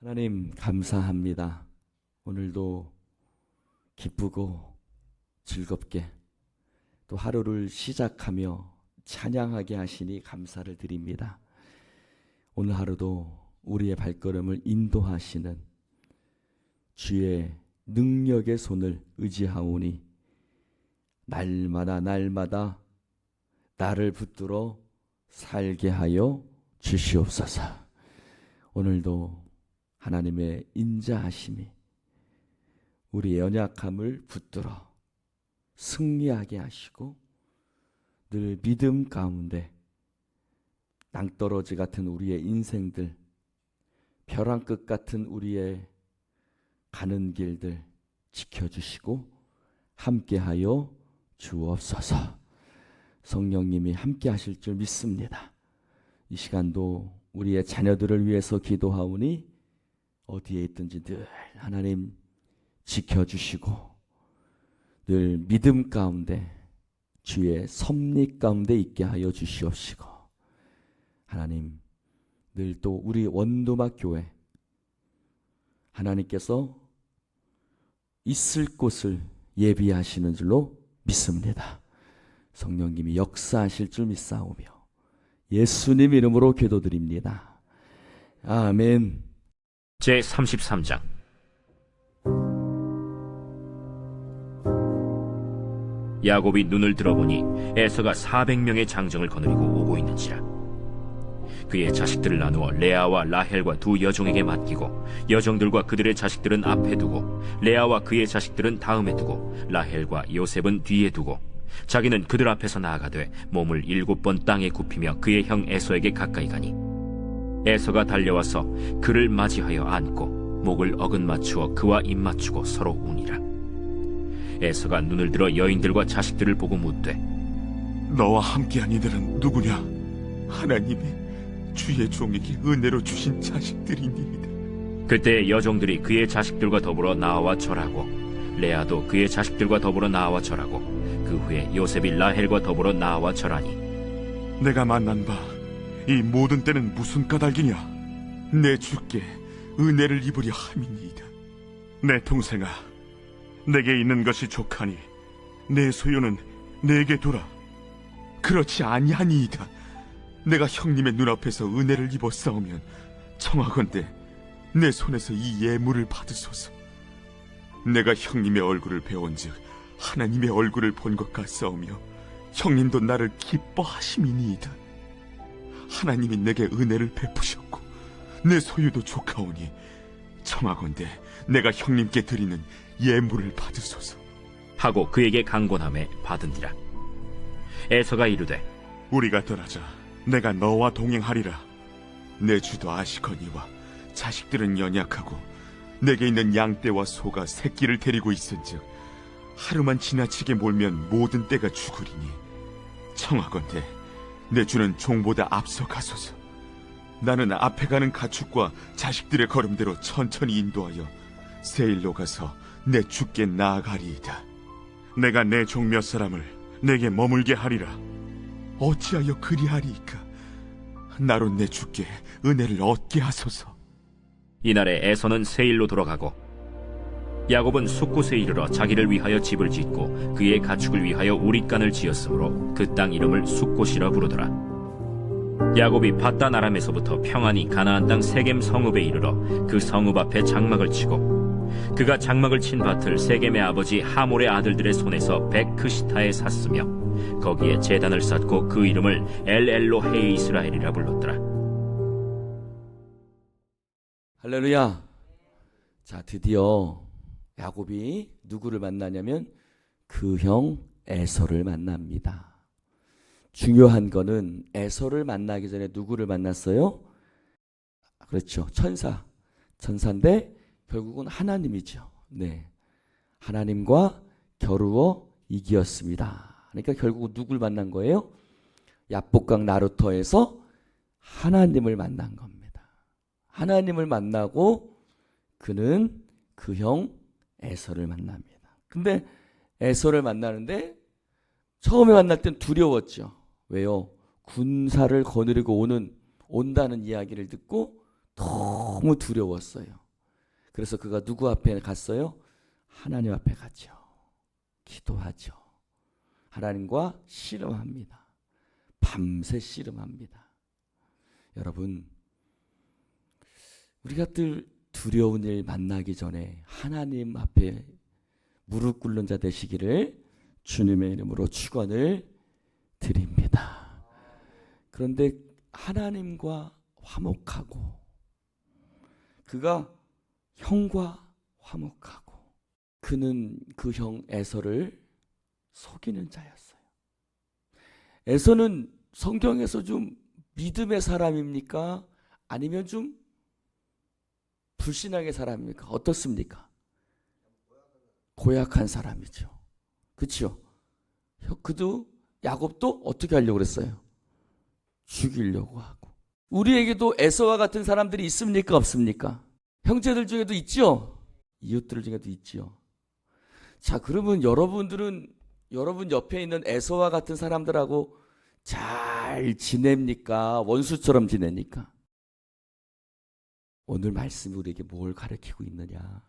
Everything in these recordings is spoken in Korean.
하나님 감사합니다. 오늘도 기쁘고 즐겁게 또 하루를 시작하며 찬양하게 하시니 감사를 드립니다. 오늘 하루도 우리의 발걸음을 인도하시는 주의 능력의 손을 의지하오니 날마다 나를 붙들어 살게 하여 주시옵소서. 오늘도 하나님의 인자하심이 우리의 연약함을 붙들어 승리하게 하시고 늘 믿음 가운데 낭떠러지 같은 우리의 인생들, 벼랑 끝 같은 우리의 가는 길들 지켜주시고 함께하여 주옵소서. 성령님이 함께 하실 줄 믿습니다. 이 시간도 우리의 자녀들을 위해서 기도하오니 어디에 있든지 늘 하나님 지켜주시고 늘 믿음 가운데 주의 섭리 가운데 있게 하여 주시옵시고, 하나님 늘 또 우리 원도막 교회 하나님께서 있을 곳을 예비하시는 줄로 믿습니다. 성령님이 역사하실 줄 믿사오며 예수님 이름으로 기도드립니다. 아멘. 제33장. 야곱이 눈을 들어보니 에서가 400명의 장정을 거느리고 오고 있는지라. 그의 자식들을 나누어 레아와 라헬과 두 여종에게 맡기고 여종들과 그들의 자식들은 앞에 두고 레아와 그의 자식들은 다음에 두고 라헬과 요셉은 뒤에 두고 자기는 그들 앞에서 나아가되 몸을 7번 땅에 굽히며 그의 형 에서에게 가까이 가니 에서가 달려와서 그를 맞이하여 안고 목을 어긋맞추어 그와 입맞추고 서로 우니라. 에서가 눈을 들어 여인들과 자식들을 보고 묻되 너와 함께한 이들은 누구냐? 하나님이 주의 종에게 은혜로 주신 자식들이니이다. 그때 여종들이 그의 자식들과 더불어 나와 절하고 레아도 그의 자식들과 더불어 나와 절하고 그 후에 요셉이 라헬과 더불어 나와 절하니 내가 만난 바 이 모든 때는 무슨 까닭이냐? 내 주께 은혜를 입으려 함이니이다. 내 동생아, 내게 있는 것이 족하니 내 소유는 내게 두라. 그렇지 아니하니이다. 내가 형님의 눈앞에서 은혜를 입었사오면 청하건대 내 손에서 이 예물을 받으소서. 내가 형님의 얼굴을 배운즉 하나님의 얼굴을 본 것 같사오며 형님도 나를 기뻐하심이니이다. 하나님이 내게 은혜를 베푸셨고 내 소유도 족하오니 청하건대 내가 형님께 드리는 예물을 받으소서 하고 그에게 강권함에 받은디라. 에서가 이르되 우리가 떠나자. 내가 너와 동행하리라. 내 주도 아시거니와 자식들은 연약하고 내게 있는 양떼와 소가 새끼를 데리고 있은즉 하루만 지나치게 몰면 모든 떼가 죽으리니 청하건대 내 주는 종보다 앞서 가소서. 나는 앞에 가는 가축과 자식들의 걸음대로 천천히 인도하여 세일로 가서 내 주께 나아가리이다. 내가 내 종 몇 사람을 내게 머물게 하리라. 어찌하여 그리하리이까? 나로 내 주께 은혜를 얻게 하소서. 이날에 에서는 세일로 돌아가고 야곱은 숫곳에 이르러 자기를 위하여 집을 짓고 그의 가축을 위하여 우릿간을 지었으므로 그 땅 이름을 숫곳이라 부르더라. 야곱이 밧단 아람에서부터 평안히 가나안 땅 세겜 성읍에 이르러 그 성읍 앞에 장막을 치고 그가 장막을 친 밭을 세겜의 아버지 하몰의 아들들의 손에서 베크시타에 샀으며 거기에 제단을 쌓고 그 이름을 엘엘로헤 이스라엘이라 불렀더라. 할렐루야. 자, 드디어 야곱이 누구를 만나냐면 그 형 에서를 만납니다. 중요한 거는 에서를 만나기 전에 누구를 만났어요? 그렇죠. 천사인데 결국은 하나님이죠. 네, 하나님과 겨루어 이기었습니다. 그러니까 결국은 누굴 만난 거예요? 야복강 나루터에서 하나님을 만난 겁니다. 하나님을 만나고 그는 그 형 에서를 만납니다. 근데 에서를 만나는데 처음에 만날 땐 두려웠죠. 왜요? 군사를 거느리고 온다는 이야기를 듣고 너무 두려웠어요. 그래서 그가 누구 앞에 갔어요? 하나님 앞에 갔죠. 기도하죠. 하나님과 씨름합니다. 밤새 씨름합니다. 여러분, 우리가 늘 두려운 일 만나기 전에 하나님 앞에 무릎 꿇는 자 되시기를 주님의 이름으로 축원을 드립니다. 그런데 하나님과 화목하고 그가 형과 화목하고 그는 그 형 에서를 속이는 자였어요. 에서는 성경에서 좀 믿음의 사람입니까? 아니면 좀 불신앙의 사람입니까? 어떻습니까? 고약한 사람이죠. 그렇죠? 그도 야곱도 어떻게 하려고 그랬어요? 죽이려고 하고. 우리에게도 에서와 같은 사람들이 있습니까? 없습니까? 형제들 중에도 있죠? 이웃들 중에도 있죠. 자, 그러면 여러분들은 여러분 옆에 있는 에서와 같은 사람들하고 잘 지냅니까? 원수처럼 지냅니까? 오늘 말씀이 우리에게 뭘 가르치고 있느냐?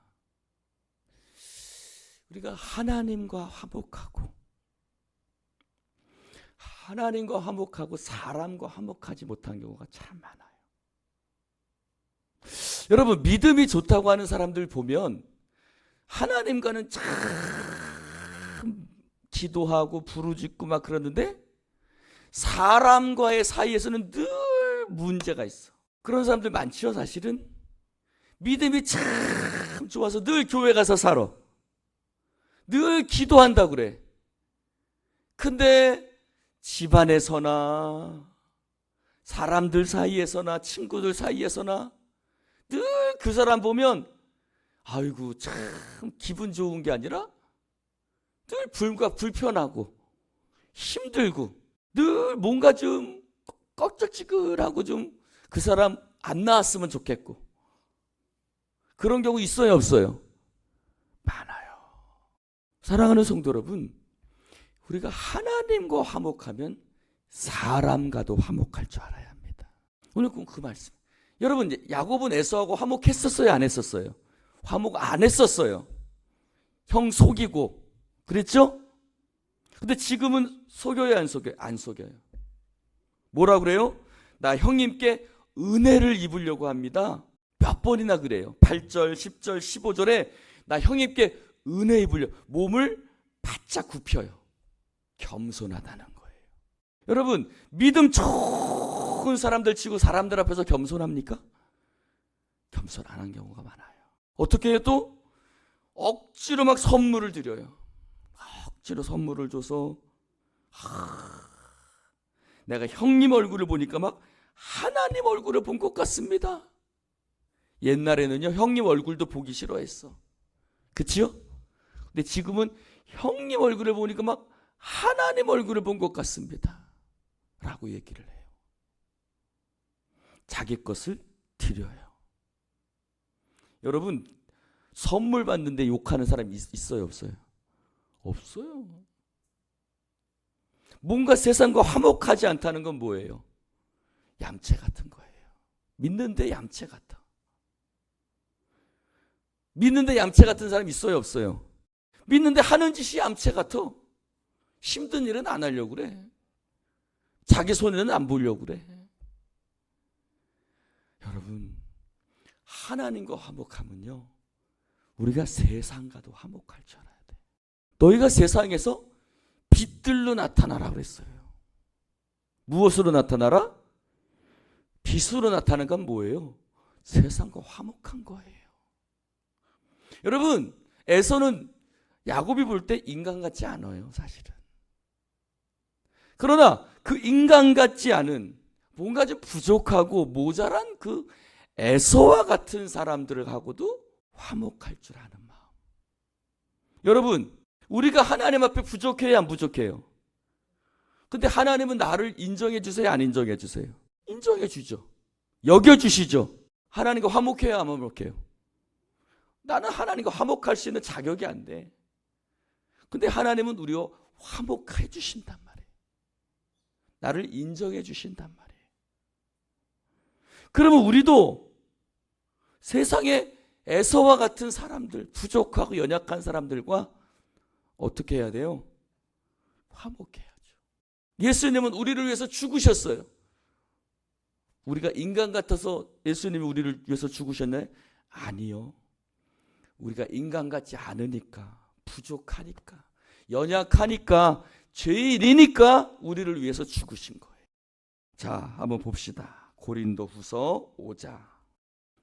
우리가 하나님과 화목하고 사람과 화목하지 못한 경우가 참 많아요. 여러분, 믿음이 좋다고 하는 사람들 보면 하나님과는 참 기도하고 부르짖고 막 그러는데 사람과의 사이에서는 늘 문제가 있어. 그런 사람들 많죠. 사실은 믿음이 참 좋아서 늘 교회 가서 살아. 늘 기도한다 그래. 근데 집안에서나 사람들 사이에서나 친구들 사이에서나 늘 그 사람 보면 아이고 참 기분 좋은 게 아니라 늘 불편하고 힘들고 늘 뭔가 좀 꺽적지근하고 좀 그 사람 안 나왔으면 좋겠고 그런 경우 있어요, 없어요? 많아요. 사랑하는 성도 여러분, 우리가 하나님과 화목하면 사람과도 화목할 줄 알아야 합니다. 오늘 그 말씀. 여러분, 야곱은 에서하고 화목했었어요, 안 했었어요? 화목 안 했었어요. 형 속이고 그랬죠? 근데 지금은 속여요, 안 속여요? 안 속여요. 뭐라 그래요? 나 형님께 은혜를 입으려고 합니다. 몇 번이나 그래요. 8절, 10절, 15절에 나 형님께 은혜 입으려 몸을 바짝 굽혀요. 겸손하다는 거예요. 여러분, 믿음 좋은 사람들 치고 사람들 앞에서 겸손합니까? 겸손 안 한 경우가 많아요. 어떻게 해요? 또 억지로 막 선물을 드려요. 억지로 선물을 줘서 내가 형님 얼굴을 보니까 막 하나님 얼굴을 본 것 같습니다. 옛날에는요, 형님 얼굴도 보기 싫어했어. 그치요? 근데 지금은 형님 얼굴을 보니까 막 하나님 얼굴을 본 것 같습니다. 라고 얘기를 해요. 자기 것을 드려요. 여러분, 선물 받는데 욕하는 사람이 있어요, 없어요? 없어요. 뭔가 세상과 화목하지 않다는 건 뭐예요? 얌체 같은 거예요. 믿는데 얌체 같아. 믿는데 얌체 같은 사람 있어요, 없어요? 믿는데 하는 짓이 얌체 같아. 힘든 일은 안 하려고 그래. 자기 손에는 안 보려고 그래. 여러분, 하나님과 화목하면요, 우리가 세상과도 화목할 줄 알아야 돼. 너희가 세상에서 빛들로 나타나라 그랬어요. 무엇으로 나타나라? 빛으로 나타나는 건 뭐예요? 세상과 화목한 거예요. 여러분, 에서는 야곱이 볼 때 인간 같지 않아요, 사실은. 그러나 그 인간 같지 않은 뭔가 좀 부족하고 모자란 그 에서와 같은 사람들하고도 화목할 줄 아는 마음. 여러분, 우리가 하나님 앞에 부족해요, 안 부족해요? 근데 하나님은 나를 인정해 주세요, 안 인정해 주세요? 인정해 주죠. 여겨 주시죠. 하나님과 화목해요, 안 화목해요? 나는 하나님과 화목할 수 있는 자격이 안 돼. 근데 하나님은 우리와 화목해 주신단 말이에요. 나를 인정해 주신단 말이에요. 그러면 우리도 세상에 에서와 같은 사람들, 부족하고 연약한 사람들과 어떻게 해야 돼요? 화목해야죠. 예수님은 우리를 위해서 죽으셨어요. 우리가 인간 같아서 예수님이 우리를 위해서 죽으셨나요? 아니요. 우리가 인간 같지 않으니까, 부족하니까, 연약하니까, 죄인이니까 우리를 위해서 죽으신 거예요. 자, 한번 봅시다. 고린도후서 5장.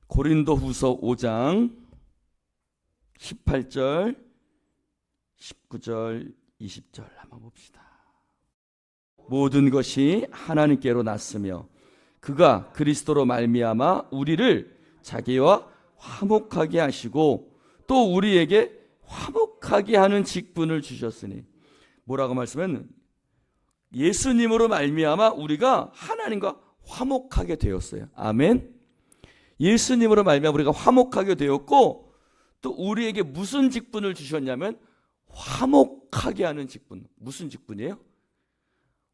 고린도후서 5장 18절, 19절, 20절 한번 봅시다. 모든 것이 하나님께로 났으며 그가 그리스도로 말미암아 우리를 자기와 화목하게 하시고 또 우리에게 화목하게 하는 직분을 주셨으니, 뭐라고 말씀했는? 예수님으로 말미암아 우리가 하나님과 화목하게 되었어요. 아멘. 예수님으로 말미암아 우리가 화목하게 되었고 또 우리에게 무슨 직분을 주셨냐면 화목하게 하는 직분. 무슨 직분이에요?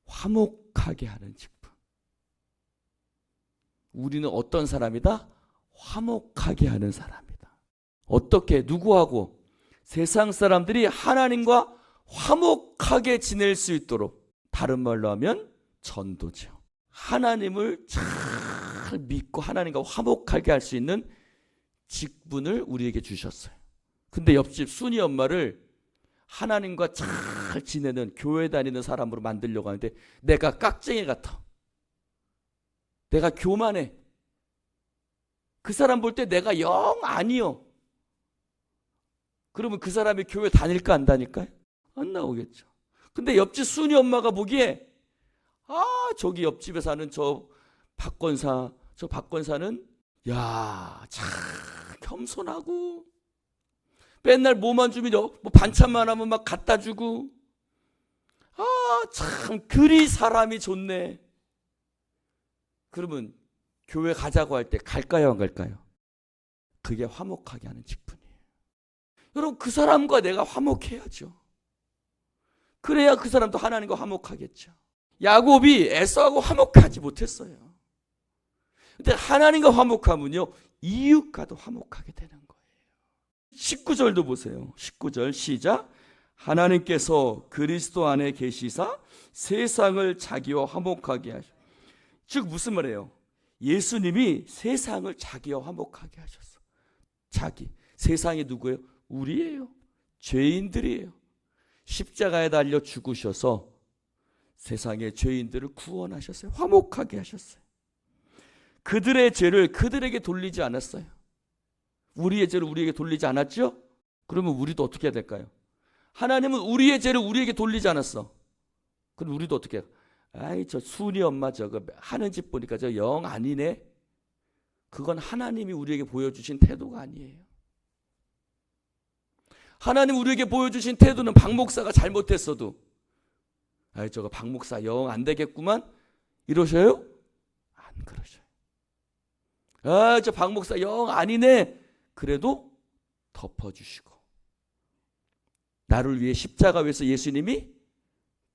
화목하게 하는 직분. 우리는 어떤 사람이다? 화목하게 하는 사람이다. 어떻게? 누구하고? 세상 사람들이 하나님과 화목하게 지낼 수 있도록, 다른 말로 하면 전도죠. 하나님을 잘 믿고 하나님과 화목하게 할 수 있는 직분을 우리에게 주셨어요. 근데 옆집 순이 엄마를 하나님과 잘 지내는 교회 다니는 사람으로 만들려고 하는데 내가 깍쟁이 같아. 내가 교만해. 그 사람 볼 때 내가 영 아니요. 그러면 그 사람이 교회 다닐까 안 다닐까요? 안 나오겠죠. 근데 옆집 순이 엄마가 보기에 저기 옆집에 사는 저 박권사는 참 겸손하고 맨날 뭐만 주면 뭐 반찬만 하면 막 갖다 주고 참 그리 사람이 좋네. 그러면 교회 가자고 할 때 갈까요 안 갈까요? 그게 화목하게 하는 직분이에요. 여러분, 그 사람과 내가 화목해야죠. 그래야 그 사람도 하나님과 화목하겠죠. 야곱이 에서하고 화목하지 못했어요. 근데 하나님과 화목하면요 이웃과도 화목하게 되는 거예요. 19절도 보세요. 19절 시작. 하나님께서 그리스도 안에 계시사 세상을 자기와 화목하게 하셨. 즉 무슨 말이에요? 예수님이 세상을 자기와 화목하게 하셨어. 세상이 누구예요? 우리예요. 죄인들이에요. 십자가에 달려 죽으셔서 세상의 죄인들을 구원하셨어요. 화목하게 하셨어요. 그들의 죄를 그들에게 돌리지 않았어요. 우리의 죄를 우리에게 돌리지 않았죠? 그러면 우리도 어떻게 해야 될까요? 하나님은 우리의 죄를 우리에게 돌리지 않았어. 그럼 우리도 어떻게 해요? 저 순이 엄마 저거 하는 짓 보니까 저 영 아니네. 그건 하나님이 우리에게 보여주신 태도가 아니에요. 하나님 우리에게 보여주신 태도는 박 목사가 잘못했어도 저거 박 목사 영 안 되겠구만 이러셔요? 안 그러셔요. 저 박 목사 영 아니네. 그래도 덮어주시고 나를 위해 십자가 위에서 예수님이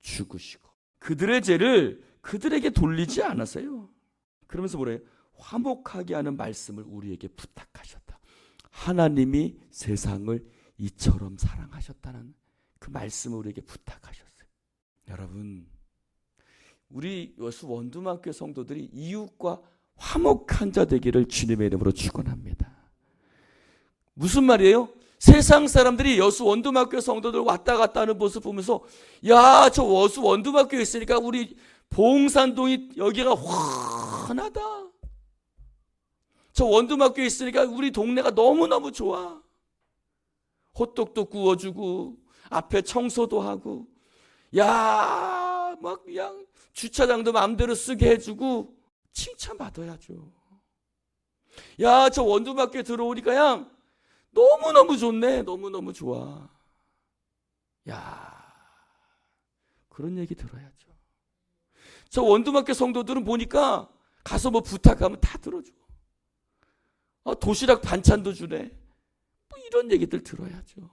죽으시고 그들의 죄를 그들에게 돌리지 않았어요. 그러면서 뭐래요? 화목하게 하는 말씀을 우리에게 부탁하셨다. 하나님이 세상을 이처럼 사랑하셨다는 그 말씀을 우리에게 부탁하셨어요. 여러분, 우리 여수 원두막교 성도들이 이웃과 화목한 자 되기를 주님의 이름으로 축원합니다. 무슨 말이에요? 세상 사람들이 여수 원두막교 성도들 왔다 갔다 하는 모습 보면서 저 여수 원두막교에 있으니까 우리 봉산동이 여기가 환하다. 저 원두막교에 있으니까 우리 동네가 너무너무 좋아. 호떡도 구워주고 앞에 청소도 하고 막 그냥 주차장도 마음대로 쓰게 해주고 칭찬받아야죠. 저 원두막교에 들어오니까 그냥 너무너무 좋네. 너무너무 좋아. 그런 얘기 들어야죠. 저 원두막교 성도들은 보니까 가서 뭐 부탁하면 다 들어줘. 도시락 반찬도 주네. 뭐 이런 얘기들 들어야죠.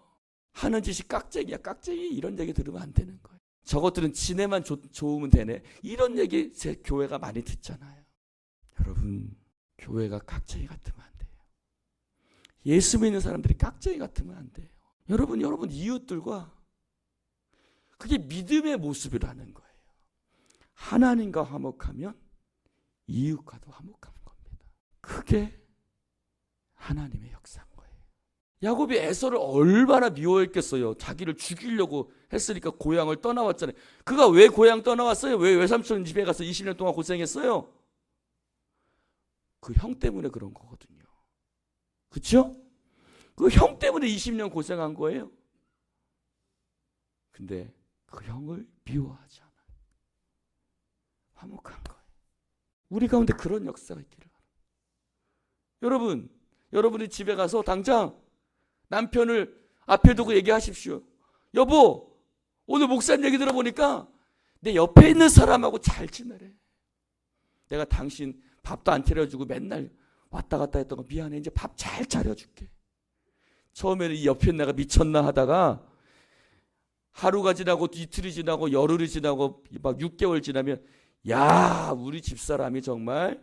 하는 짓이 깍쟁이야. 깍쟁이 이런 얘기 들으면 안 되는 거예요. 저것들은 지네만 좋으면 되네. 이런 얘기 제 교회가 많이 듣잖아요. 여러분, 교회가 깍쟁이 같으면 안 돼요. 예수 믿는 사람들이 깍쟁이 같으면 안 돼요. 여러분 이웃들과 그게 믿음의 모습이라는 거예요. 하나님과 화목하면 이웃과도 화목한 겁니다. 그게 하나님의 역사인 거예요. 야곱이 에서를 얼마나 미워했겠어요. 자기를 죽이려고 했으니까 고향을 떠나왔잖아요. 그가 왜 고향 떠나왔어요? 왜 외삼촌 집에 가서 20년 동안 고생했어요? 그 형 때문에 그런 거거든요. 그렇죠? 그 형 때문에 20년 고생한 거예요. 근데 그 형을 미워하지 않아요. 화목한 거예요. 우리 가운데 그런 역사가 있기를 바랍니다. 여러분이 집에 가서 당장 남편을 앞에 두고 얘기하십시오. 여보, 오늘 목사님 얘기 들어보니까 내 옆에 있는 사람하고 잘 지내래. 내가 당신 밥도 안 차려주고 맨날 왔다 갔다 했던 거 미안해. 이제 밥 잘 차려줄게. 처음에는 이 옆에 내가 미쳤나 하다가 하루가 지나고 이틀이 지나고 열흘이 지나고 막 6개월 지나면 야, 우리 집사람이 정말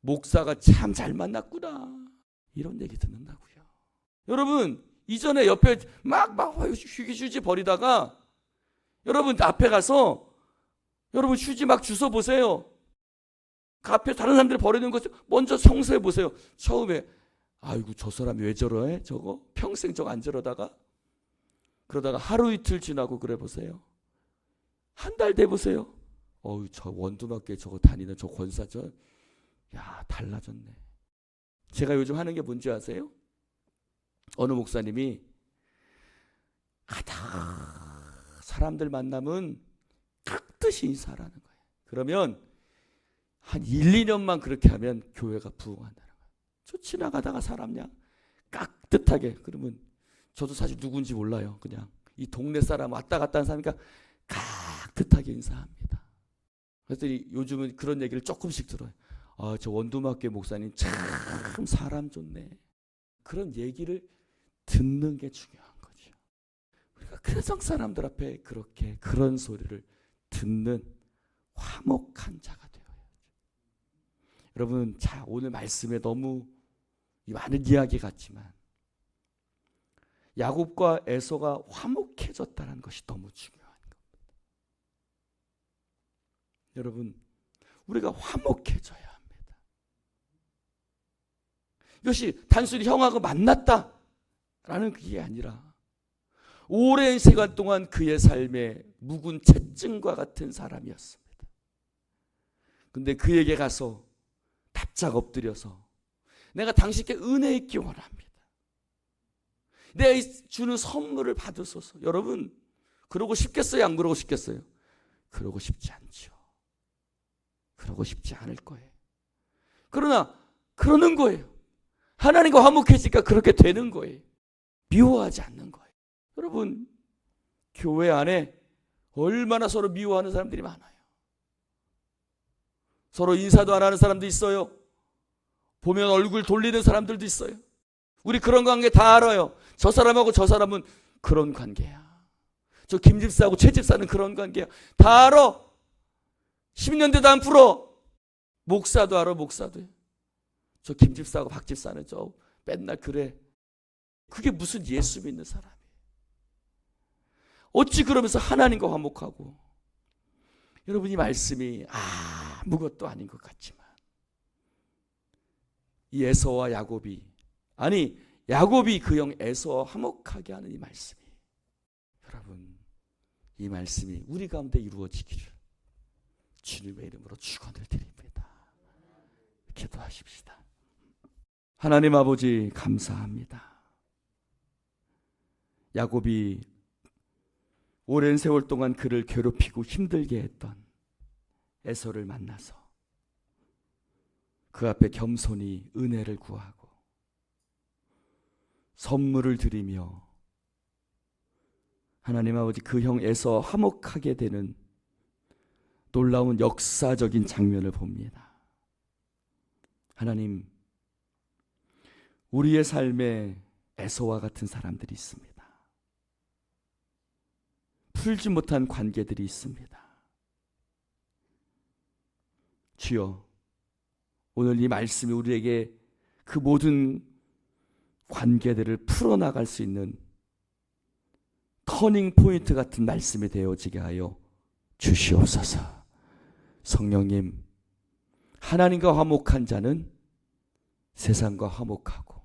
목사가 참 잘 만났구나. 이런 얘기 듣는다고요. 여러분, 이전에 옆에 막 휴지 버리다가 여러분 앞에 가서 여러분 휴지 막 주워 보세요. 그 앞에 다른 사람들이 버리는 거 먼저 성서해 보세요. 처음에 아이고 저 사람이 왜 저러해? 저거 평생 저거 안 저러다가 그러다가 하루 이틀 지나고 그래 보세요. 한 달 돼 보세요. 저 원두막교회 저거 다니는 저 권사 야 달라졌네. 제가 요즘 하는 게 뭔지 아세요? 어느 목사님이 가다 사람들 만나면 깍듯이 인사하라는 거예요. 그러면 한 1, 2년만 그렇게 하면 교회가 부흥한다는 거예요. 저 지나가다가 사람 그냥 깍듯하게 그러면 저도 사실 누군지 몰라요. 그냥 이 동네 사람 왔다 갔다 하는 사람이니까 깍듯하게 인사합니다. 그랬더니 요즘은 그런 얘기를 조금씩 들어요. 저 원두막교회 목사님 참 사람 좋네. 그런 얘기를 듣는 게 중요한 거죠. 우리가 세상 사람들 앞에 그렇게 그런 소리를 듣는 화목한 자가 되어야죠. 여러분, 자 오늘 말씀에 너무 많은 이야기 같지만 야곱과 에서가 화목해졌다는 것이 너무 중요한 겁니다. 여러분, 우리가 화목해져야 합니다. 이것이 단순히 형하고 만났다라는 그게 아니라 오랜 시간 동안 그의 삶에 묵은 채증과 같은 사람이었습니다. 근데 그에게 가서 납작 엎드려서 내가 당신께 은혜 있기 원합니다. 내가 주는 선물을 받으소서. 여러분, 그러고 싶겠어요? 안 그러고 싶겠어요? 그러고 싶지 않죠. 그러고 싶지 않을 거예요. 그러나 그러는 거예요. 하나님과 화목해지니까 그렇게 되는 거예요. 미워하지 않는 거예요. 여러분, 교회 안에 얼마나 서로 미워하는 사람들이 많아요. 서로 인사도 안 하는 사람도 있어요. 보면 얼굴 돌리는 사람들도 있어요. 우리 그런 관계 다 알아요. 저 사람하고 저 사람은 그런 관계야. 저 김집사하고 최집사는 그런 관계야. 다 알아. 10년 돼도 안 풀어. 목사도 알아. 목사도. 저 김집사하고 박집사는 저 맨날 그래. 그게 무슨 예수 믿는 사람이에요. 어찌 그러면서 하나님과 화목하고. 여러분, 이 말씀이 아무것도 아닌 것 같지만 이 에서와 야곱이, 아니 야곱이 그 형 에서와 화목하게 하는 이 말씀이, 여러분, 이 말씀이 우리 가운데 이루어지기를 주님의 이름으로 축원을 드립니다. 기도하십시다. 하나님 아버지, 감사합니다. 야곱이 오랜 세월 동안 그를 괴롭히고 힘들게 했던 에서를 만나서 그 앞에 겸손히 은혜를 구하고 선물을 드리며 하나님 아버지, 그 형 에서 화목하게 되는 놀라운 역사적인 장면을 봅니다. 하나님, 우리의 삶에 에서와 같은 사람들이 있습니다. 풀지 못한 관계들이 있습니다. 주여, 오늘 이 말씀이 우리에게 그 모든 관계들을 풀어나갈 수 있는 터닝 포인트 같은 말씀이 되어지게 하여 주시옵소서. 성령님, 하나님과 화목한 자는 세상과 화목하고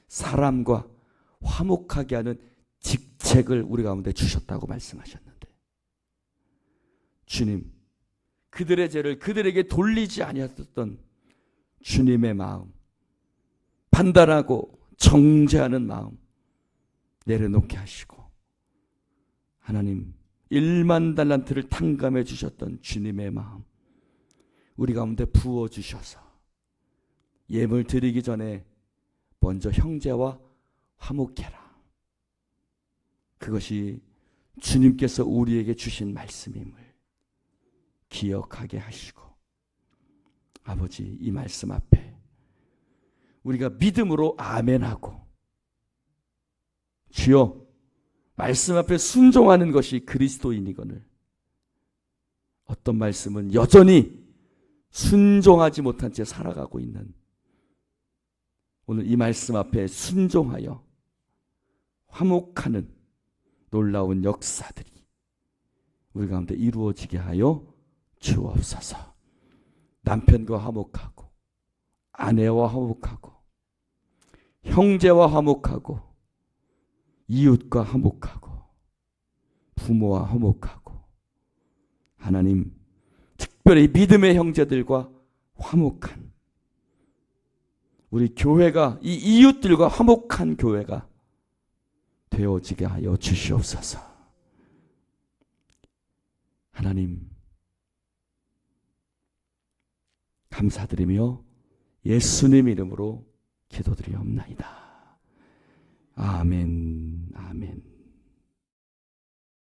사람과 화목하게 하는 직책을 우리 가운데 주셨다고 말씀하셨는데, 주님, 그들의 죄를 그들에게 돌리지 아니하셨던 주님의 마음, 판단하고 정죄하는 마음 내려놓게 하시고, 하나님 1만 달란트를 탕감해 주셨던 주님의 마음 우리 가운데 부어주셔서 예물 드리기 전에 먼저 형제와 화목해라. 그것이 주님께서 우리에게 주신 말씀임을 기억하게 하시고, 아버지, 이 말씀 앞에 우리가 믿음으로 아멘하고, 주여, 말씀 앞에 순종하는 것이 그리스도인이거늘 어떤 말씀은 여전히 순종하지 못한 채 살아가고 있는, 오늘 이 말씀 앞에 순종하여 화목하는 놀라운 역사들이 우리 가운데 이루어지게 하여 주옵소서. 남편과 화목하고, 아내와 화목하고, 형제와 화목하고, 이웃과 화목하고, 부모와 화목하고, 하나님, 특별히 믿음의 형제들과 화목한, 우리 교회가 이 이웃들과 화목한 교회가 되어지게 하여 주시옵소서. 하나님, 감사드리며 예수님 이름으로 기도드리옵나이다. 아멘.